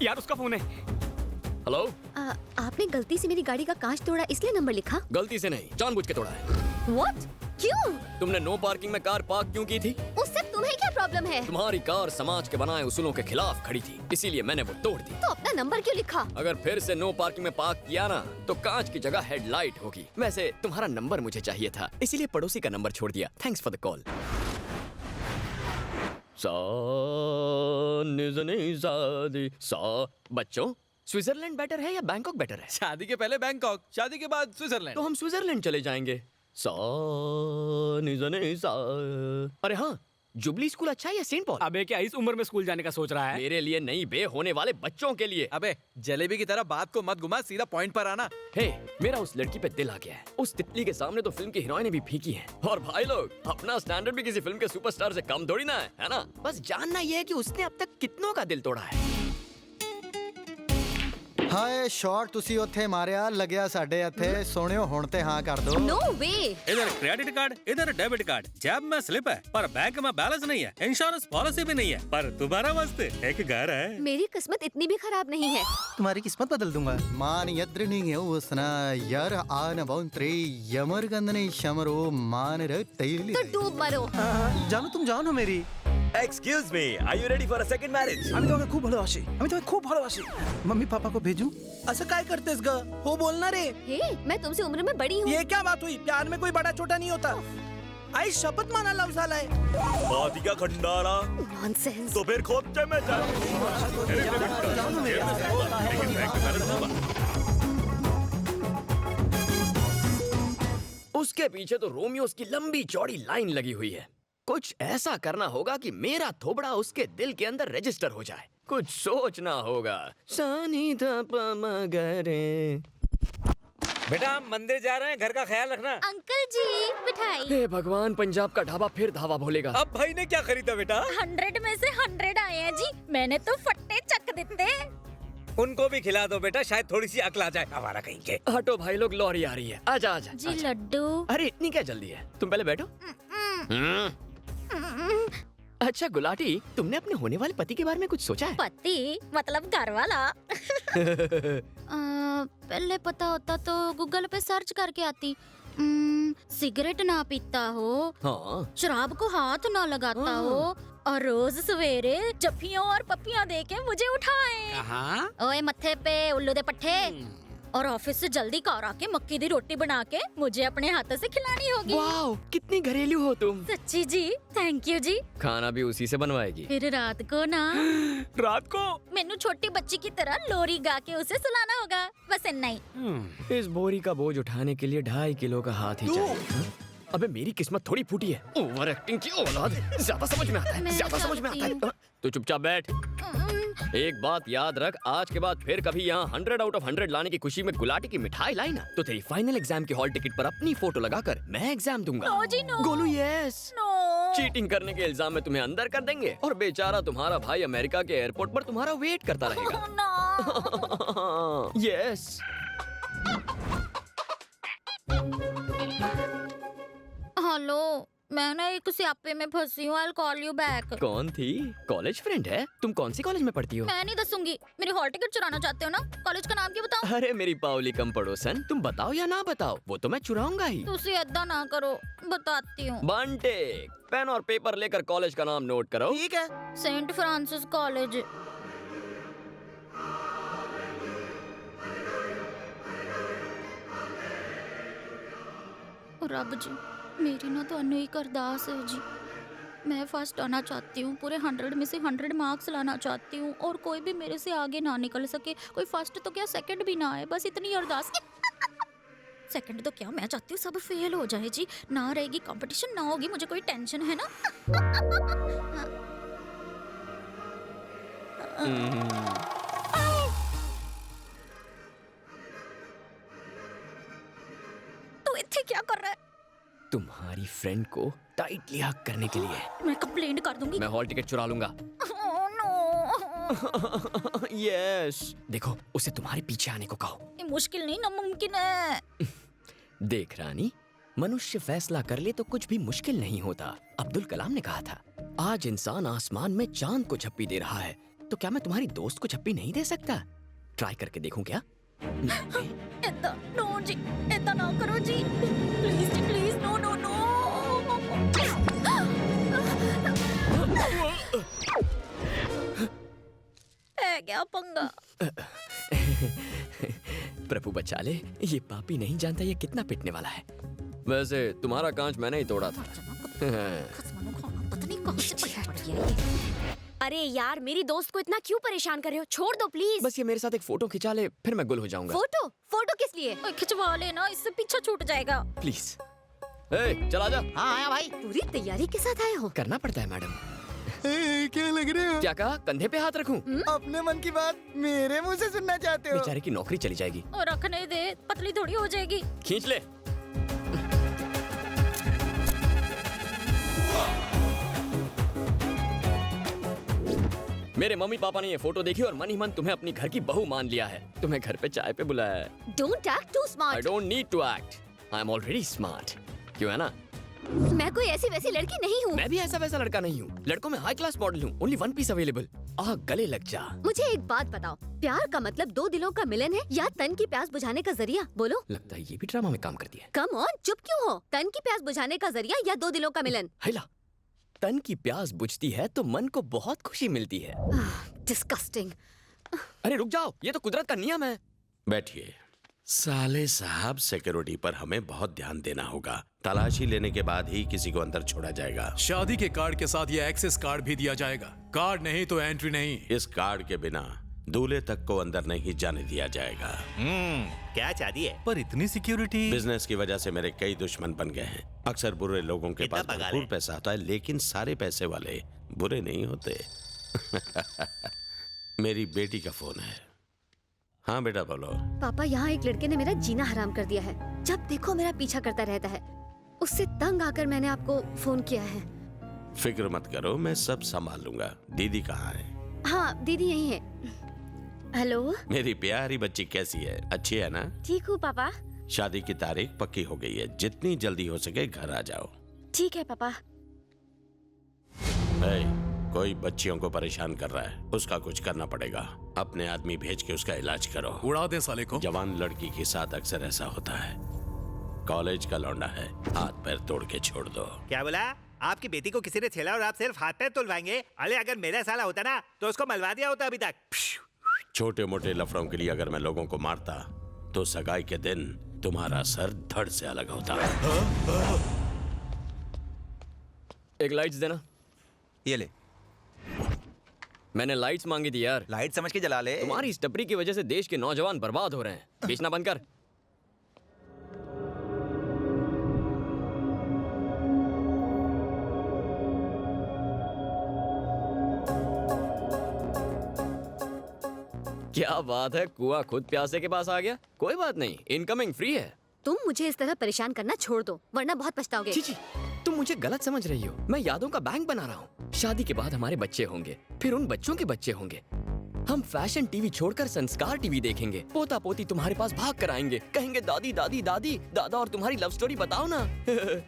यार उसका फोन है। हेलो। आपने गलती से मेरी गाड़ी का कांच तोड़ा इसलिए नंबर लिखा? गलती से नहीं, जानबूझ के तोड़ा है। What? क्यों? तुमने नो पार्किंग में कार पार्क क्यों की थी? उससे तुम्हें क्या प्रॉब्लम है? तुम्हारी कार समाज के बनाए उसूलों के खिलाफ खड़ी थी, इसीलिए मैंने वो तोड़ दी। तो अपना नंबर क्यों लिखा? अगर फिर से नो पार्किंग में पार्क किया ना तो कांच की जगह हेडलाइट होगी। वैसे तुम्हारा नंबर मुझे चाहिए था, इसीलिए पड़ोसी का नंबर छोड़ दिया। Thanks for the call. बच्चों, स्विट्जरलैंड बेटर है या बैंकॉक बेटर है? शादी के पहले बैंकॉक, शादी के बाद स्विट्जरलैंड। तो हम स्विट्जरलैंड चले जाएंगे। अरे हाँ, जुबली स्कूल अच्छा है या सेंट पॉल? अबे क्या इस उम्र में स्कूल जाने का सोच रहा है? मेरे लिए नहीं बे, होने वाले बच्चों के लिए। अबे जलेबी की तरह बात को मत घुमा, सीधा पॉइंट पर आना। हे, मेरा उस लड़की पे दिल आ गया है। उस तितली के सामने तो फिल्म की हीरोइनें भी फीकी हैं। और भाई लोग, अपना स्टैंडर्ड भी किसी फिल्म के सुपरस्टार से कम थोड़ी ना है ना? बस जानना ये है कि उसने अब तक कितनों का दिल तोड़ा है। हाय शॉट ਤੁਸੀਂ ਉੱਥੇ ਮਾਰਿਆ ਲੱਗਿਆ ਸਾਡੇ ਇੱਥੇ ਸੋਹਣਿਓ ਹੁਣ ਤੇ ਹਾਂ ਕਰ ਦੋ। No way! इधर क्रेडिट कार्ड, इधर डेबिट कार्ड, जेब में स्लिप है पर बैंक में बैलेंस नहीं है, इंश्योरेंस पॉलिसी भी नहीं है, पर तुम्हारा वास्ते एक घर है। मेरी किस्मत इतनी भी खराब नहीं है। तुम्हारी किस्मत बदल दूंगा। मान यद्रनी उसना यार आन बौंत्रे यमरगंदने शमरो मान र तैली। तो डूब मरो। জানো তুমি জানো मेरी। Excuse me, are you ready for a second marriage? আমি তোমাকে খুব ভালোবাসি। আমি তোমাকে খুব ভালোবাসি। मम्मी पापा को भेजूं? असं काय करतेस ग? हो बोल ना रे। हे, मैं तुमसे उम्र में बड़ी हूँ। ये क्या बात हुई? प्यार में कोई बड़ा छोटा नहीं होता। आई शपथ माना लव झालाय। बाती का खंडारा। Nonsense. तो फिर खोपचे में जा। उसके पीछे तो रोमियोस की लंबी चौड़ी लाइन लगी हुई है। कुछ ऐसा करना होगा कि मेरा थोबड़ा उसके दिल के अंदर रजिस्टर हो जाए। कुछ सोचना होगा। सानी धा प म ग रे। बेटा हम मंदिर जा रहे हैं, घर का ख्याल रखना। अंकल जी मिठाई। हे भगवान, पंजाब का ढाबा फिर धावा बोलेगा। अब भाई ने क्या खरीदा बेटा? 100 में से 100 आए हैं जी। मैंने तो फट्टे चक देते। उनको भी खिला दो बेटा, शायद थोड़ी सी अकल आ जाए। हमारा कहीं के। हटो भाई लोग, लॉरी आ रही है। आजा आजा जी आजा। लड्डू। अरे इतनी क्या जल्दी है? तुम पहले बैठो। अच्छा गुलाटी, तुमने अपने होने वाले पति के बारे में कुछ सोचा है? पति मतलब घर वाला। पहले पता होता तो गूगल पे सर्च करके आती। सिगरेट ना पीता हो, हाँ। शराब को हाथ ना लगाता हो और रोज सवेरे जफ्फियों और पप्पियां देके मुझे उठाए। हाँ? ओए मत्थे पे उल्लू दे पट्टे। और ऑफिस से जल्दी कार आके मक्की दी रोटी बना के मुझे अपने हाथों से खिलानी होगी। वाओ, कितनी घरेलू हो तुम। सच्ची जी, थैंक यू जी। खाना भी उसी से बनवाएगी? फिर रात को ना रात को मैनू छोटी बच्ची की तरह लोरी गा के उसे सुलाना होगा, बस इतना ही। इस बोरी का बोझ उठाने के लिए 2.5 किलो का हाथ ही चाहिए। हाँ? अबे मेरी किस्मत थोड़ी फूटी है। ओवर एक्टिंग की औलाद। ज्यादा समझ में आता है, ज्यादा समझ में आता है। तो चुपचाप बैठ। एक बात याद रख, आज के बाद फिर कभी यहाँ 100 आउट ऑफ 100 लाने की खुशी में गुलाटी की मिठाई लाई ना, तो तेरी फाइनल एग्जाम की हॉल टिकट पर अपनी फोटो लगाकर मैं एग्जाम दूंगा। नो जी no. Golu yes. No. Cheating करने के इल्जाम में तुम्हें अंदर कर देंगे और बेचारा तुम्हारा भाई अमेरिका के एयरपोर्ट पर तुम्हारा वेट करता रहेगा। नो। यस। हेलो, मैं ना एक स्यापे में फंसी हूँ। I'll call you back। कौन थी? कॉलेज फ्रेंड है? तुम कौन सी कॉलेज में पढ़ती हो? मैं नहीं दसूंगी। मेरी हॉल टिकट चुराना चाहते हो ना? कॉलेज का नाम क्या बताओ? अरे मेरी पावली कम पड़ोसन, तुम बताओ या ना बताओ, वो तो मैं चुराऊंगा ही। तुसी ऐदा ना करो, बताती हूँ। बंटे, पेन और पेपर लेकर कॉलेज का नाम नोट करो। ठीक है। Saint Francis College. Rab ji, मेरी ना ਤੁਹਾਨੂੰ एक अरदास है जी। मैं फर्स्ट आना चाहती हूँ, पूरे 100 में से 100 मार्क्स लाना चाहती हूँ और कोई भी मेरे से आगे ना निकल सके। कोई फर्स्ट तो क्या सेकंड भी ना आए, बस इतनी अरदास। सेकंड तो क्या, मैं चाहती हूँ सब फेल हो जाए जी। ना रहेगी कंपटीशन, ना होगी मुझे कोई टेंशन, है ना? तू इत्थे क्या कर रहा है? तुम्हारी फ्रेंड को टाइटली हक करने के लिए। मैं कंप्लेंट कर दूंगी। मैं हॉल टिकट चुरा लूंगा। Oh, no. यस। देखो, उसे तुम्हारे पीछे आने को कहो। ये मुश्किल नहीं, नामुमकिन है। देख रानी, मनुष्य फैसला कर ले तो कुछ भी मुश्किल नहीं होता। अब्दुल कलाम ने कहा था, आज इंसान आसमान में चांद को झप्पी दे रहा है, तो क्या मैं तुम्हारी दोस्त को छप्पी नहीं दे सकता? ट्राई करके देखूं क्या? ऐसा नो जी, ऐसा ना करो जी, प्लीज जी प्लीज, नो नो नो। है क्या पंगा? प्रभु बचा ले, ये पापी नहीं जानता ये कितना पिटने वाला है। वैसे तुम्हारा कांच मैंने ही तोड़ा था। पता नहीं कहाँ से पट गया ये। अरे यार, मेरी दोस्त को इतना क्यों परेशान कर रहे हो? छोड़ दो प्लीज। बस ये मेरे साथ एक फोटो खिंचा ले, फिर मैं गुल हो जाऊंगा। फोटो? फोटो किस लिए? ओए, खिंचवा लेना, इससे पीछा छूट जाएगा। प्लीज। ए, चला जा। हाँ आया भाई। पूरी तैयारी के साथ आए हो? करना पड़ता है मैडम। क्या लग रहे हो? क्या कहा? कंधे पे हाथ रखूं? अपने मन की बात मेरे मुंह से सुनना चाहते हो? बेचारे की नौकरी चली जाएगी। और रखने दे, पतली थोड़ी हो जाएगी। खींच ले। मेरे मम्मी पापा ने ये फोटो देखी और मन ही मन तुम्हें अपनी घर की बहू मान लिया है। तुम्हें घर पे चाय पे बुलाया है। Don't act to I smart. Don't need to act, I am already smart. क्यों है ना? मैं कोई ऐसी वैसी लड़की नहीं हूँ। मैं भी ऐसा वैसा लड़का नहीं हूँ। लड़कों में हाई क्लास मॉडल हूँ। Only one piece available. आह, गले लग जा। मुझे एक बात बताओ, प्यार का मतलब दो दिलों का मिलन है या तन की प्यास बुझाने का जरिया? बोलो। लगता है ये भी ड्रामा में काम करती है। कम ऑन, चुप क्यों हो? तन की प्यास बुझाने का जरिया या दो दिलों का मिलन? हैला, तन की प्यास बुझती है तो मन को बहुत खुशी मिलती है। डिस्गस्टिंग। अरे रुक जाओ, ये तो कुदरत का नियम है। बैठिए। साले साहब, सिक्योरिटी पर हमें बहुत ध्यान देना होगा। तलाशी लेने के बाद ही किसी को अंदर छोड़ा जाएगा। शादी के कार्ड के साथ ये एक्सेस कार्ड भी दिया जाएगा। कार्ड नहीं तो एंट्री नहीं। इस कार्ड के बिना दूल्हे तक को अंदर नहीं जाने दिया जाएगा। क्या चाहती है? पर इतनी सिक्योरिटी। बिजनेस की वजह से मेरे कई दुश्मन बन गए हैं। अक्सर बुरे लोगों के कितना पास पगार भरपूर है? पैसा होता है, लेकिन सारे पैसे वाले बुरे नहीं होते। मेरी बेटी का फोन है। हाँ बेटा बोलो। पापा, यहाँ एक लड़के ने मेरा जीना हराम कर दिया है। जब देखो मेरा पीछा करता रहता है। उससे तंग आकर मैंने आपको फोन किया है। फिक्र मत करो, मैं सब संभाल लूंगा। दीदी कहाँ है? हाँ, दीदी यही है। हेलो। मेरी प्यारी बच्ची कैसी है? अच्छी है ना? ठीक हूँ पापा। शादी की तारीख पक्की हो गई है। जितनी जल्दी हो सके घर आ जाओ। ठीक है पापा। कोई बच्चियों को परेशान कर रहा है, उसका कुछ करना पड़ेगा। अपने आदमी भेज के उसका इलाज करो। उड़ा दे साले को। जवान लड़की के साथ अक्सर ऐसा होता है। कॉलेज का लौंडा है, हाथ पैर तोड़ के छोड़ दो। क्या बोला? आपकी बेटी को किसी ने छेड़ा और आप सिर्फ हाथ पैर तुलवाएंगे? अरे अगर मेरा साला होता ना तो उसको मलवा दिया होता अभी तक। छोटे मोटे लफड़ों के लिए अगर मैं लोगों को मारता तो सगाई के दिन तुम्हारा सर धड़ से अलग होता। एक लाइट्स देना। ये ले। मैंने लाइट्स मांगी थी यार। लाइट समझ के जला ले। तुम्हारी इस टपरी की वजह से देश के नौजवान बर्बाद हो रहे हैं। बेचना बंद कर। क्या बात है, कुआं खुद प्यासे के पास आ गया। कोई बात नहीं, इनकमिंग फ्री है। तुम मुझे इस तरह परेशान करना छोड़ दो, वरना बहुत पछताओगे। जी, तुम मुझे गलत समझ रही हो। मैं यादों का बैंक बना रहा हूँ। शादी के बाद हमारे बच्चे होंगे, फिर उन बच्चों के बच्चे होंगे। हम फैशन टीवी छोड़कर संस्कार टीवी देखेंगे। पोता पोती तुम्हारे पास भाग कर आएंगे, कहेंगे दादी दादी दादी दादा और तुम्हारी लव स्टोरी बताओ ना।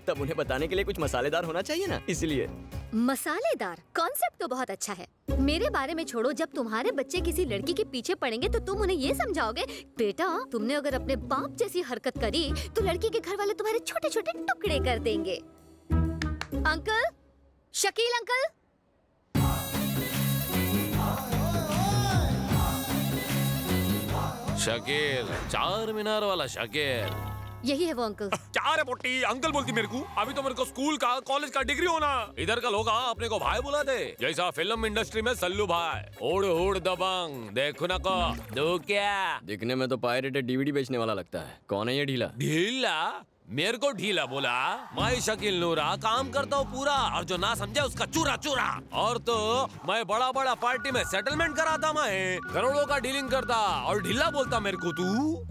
तब उन्हें बताने के लिए कुछ मसालेदार होना चाहिए ना, इसलिए। मसालेदार कॉन्सेप्ट तो बहुत अच्छा है। मेरे बारे में छोड़ो, जब तुम्हारे बच्चे किसी लड़की के पीछे पड़ेंगे तो तुम उन्हें ये समझाओगे, बेटा तुमने अगर अपने बाप जैसी हरकत करी तो लड़की के घर वाले तुम्हारे छोटे छोटे टुकड़े कर देंगे। Uncle, Shakeel uncle. शकील, चार मीनार वाला शकील। यही है वो अंकल। क्या रे पोटी, अंकल बोलती मेरे को? अभी तो मेरे को स्कूल का कॉलेज का डिग्री होना। इधर का लोग अपने को भाई बुला दे, जैसा फिल्म इंडस्ट्री में सल्लू भाई। उड़ उड़ दबंग, देखो ना को दो क्या। दिखने में तो पायरेटेड डीवीडी बेचने वाला लगता है। कौन है ये ढीला? ढीला? मेरे को ढीला बोला? मैं शकील नूरा काम करता हूँ पूरा, और जो ना समझे उसका चूरा चूरा। और तो मैं बड़ा बड़ा पार्टी में सेटलमेंट कराता, मैं करोड़ों का डीलिंग करता, और ढीला बोलता मेरे को तू?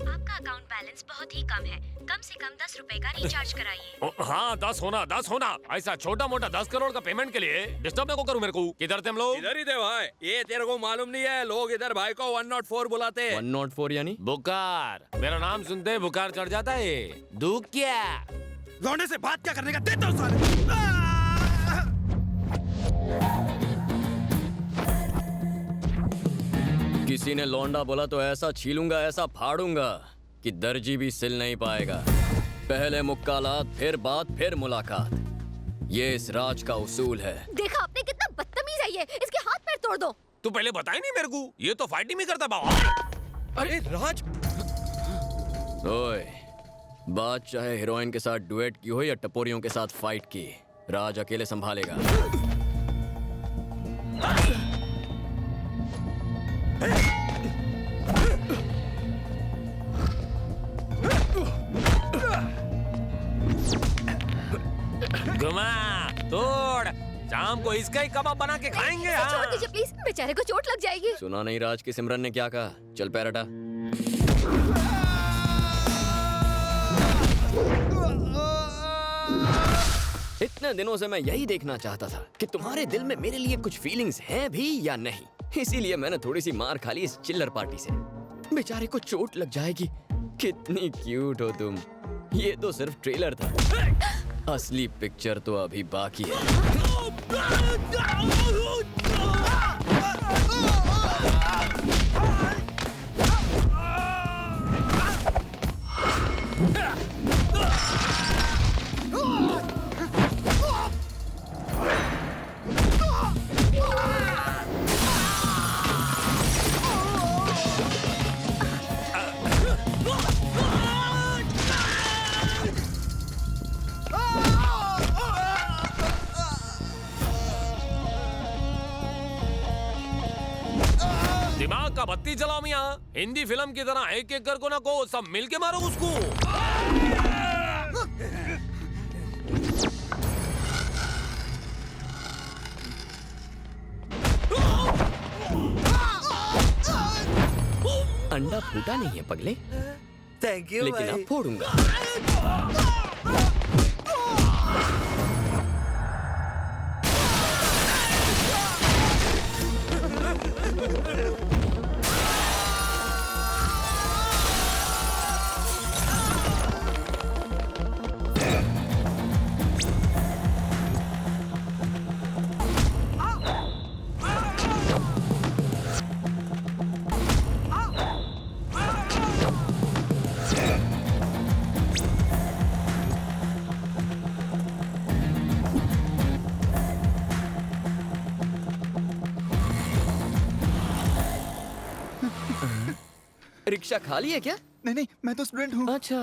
आपका अकाउंट बैलेंस बहुत ही कम है, कम से कम 10 रुपए का रिचार्ज कराइए। हाँ 10 होना। ऐसा छोटा मोटा 10 करोड़ का पेमेंट के लिए डिस्टर्ब नहीं को करूँ मेरे को। किधर थे हम लोग? इधर ही थे भाई। ये तेरे को मालूम नहीं है, लोग इधर भाई को 104 बुलाते हैं। 104 यानी? बुखार। मेरा नाम सुनते ही बुखार चढ़ जाता है। दुख क्या? लौंडे से बात क्या करने का, देता हूँ साले। किसी ने लौंडा बोला तो ऐसा छीलूंगा, ऐसा फाड़ूंगा कि दर्जी भी सिल नहीं पाएगा। पहले मुक्कालात, फिर बात, फिर मुलाकात। ये इस राज का उसूल है। देखा आपने कितना बदतमीज है ये, इसके हाथ पैर तोड़ दो। तू पहले बताई नहीं मेरे को, ये तो फाइटिंग भी करता बाबा। अरे राज, ओए, बात चाहे हीरोइन के साथ डुएट की हो या टपोरियों के साथ फाइट की, राज अकेले संभालेगा। घुमा तोड़, शाम को इसका ही कबाब बना के खाएंगे। इसे छोड़ दीजिए प्लीज, बेचारे को चोट लग जाएगी। सुना नहीं राज की सिमरन ने क्या कहा? चल पैर हटा। इतने दिनों से मैं यही देखना चाहता था कि तुम्हारे दिल में मेरे लिए कुछ फीलिंग्स हैं भी या नहीं। इसीलिए मैंने थोड़ी सी मार खा ली इस चिल्लर पार्टी से। बेचारे को चोट लग जाएगी। कितनी क्यूट हो तुम। ये तो सिर्फ ट्रेलर था, असली पिक्चर तो अभी बाकी है। दिमाग का बत्ती जलाओ मियां, हिंदी फिल्म की तरह एक एक कर को ना को सब मिलके मारो उसको। अंडा फूटा नहीं है पगले, थैंक यू लेकिन अब फोड़ूंगा। रिक्शा खाली है क्या? नहीं, मैं तो स्टूडेंट हूँ। अच्छा,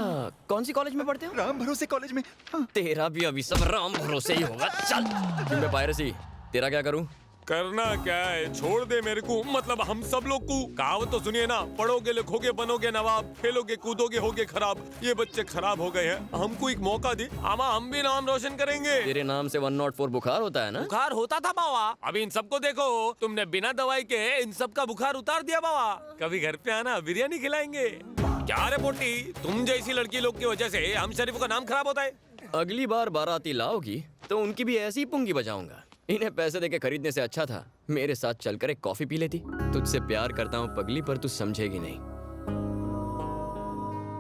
कौन सी कॉलेज में पढ़ते हो? राम भरोसे कॉलेज में। हाँ। तेरा भी अभी सब राम भरोसे ही होगा। चल, तुम पे पायरेसी, तेरा क्या करूं? करना क्या है, छोड़ दे मेरे को, मतलब हम सब लोग को। कहावत तो सुनिए ना, पढ़ोगे लिखोगे बनोगे नवाब, खेलोगे कूदोगे होगे खराब। ये बच्चे खराब हो गए हैं, हमको एक मौका दे, आमा हम भी नाम रोशन करेंगे। तेरे नाम से 104 बुखार होता है ना? बुखार होता था बाबा, अभी इन सबको देखो, तुमने बिना दवाई के इन सब का बुखार उतार दिया बाबा। कभी घर पे आना, बिरयानी खिलाएंगे। क्या रे पोटी, तुम जैसी लड़की लोग की वजह से हम शरीफ का नाम खराब होता है। अगली बार बाराती लाओगी तो उनकी भी ऐसी पुंगी बजाऊंगा। इन्हें पैसे देके खरीदने से अच्छा था मेरे साथ चलकर एक कॉफी पी लेती। तुझसे प्यार करता हूँ पगली, पर तू समझेगी नहीं।